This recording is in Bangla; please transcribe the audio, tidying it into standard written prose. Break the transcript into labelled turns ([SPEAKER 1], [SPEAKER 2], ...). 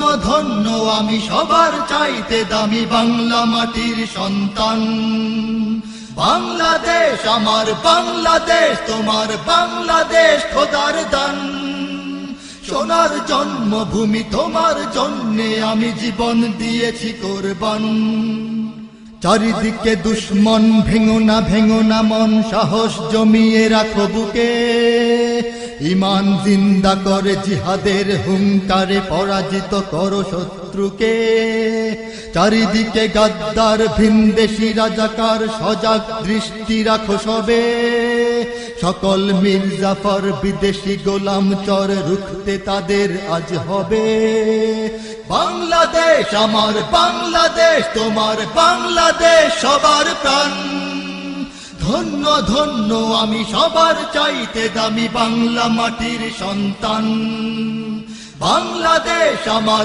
[SPEAKER 1] ধন্য আমি সবার চাইতে দামি বাংলা মাটির সন্তান। বাংলাদেশ আমার বাংলাদেশ, তোমার বাংলাদেশ খোদার দান। সোনার জন্মভূমি তোমার জন্যে আমি জীবন দিয়েছি কোরবান। চারিদিকে দুশ্মন, ভেঙো না মন, সাহস জমিয়ে রাখো বুকে। ঈমান জিন্দা করে জিহাদের হুঙ্কারে পরাজিত করো শত্রুকে। চারিদিকে গাদ্দার ভিনদেশী রাজাকার, সজাগ দৃষ্টি রাখো সবে। সকল মির্জাফর বিদেশি গোলাম চর, রুখতে তাদের আজ হবে। বাংলাদেশ আমার বাংলাদেশ, তোমার বাংলাদেশ সবার প্রাণ। ধন্য ধন্য আমি সবার চাইতে দামি বাংলা মাটির সন্তান। বাংলাদেশ আমার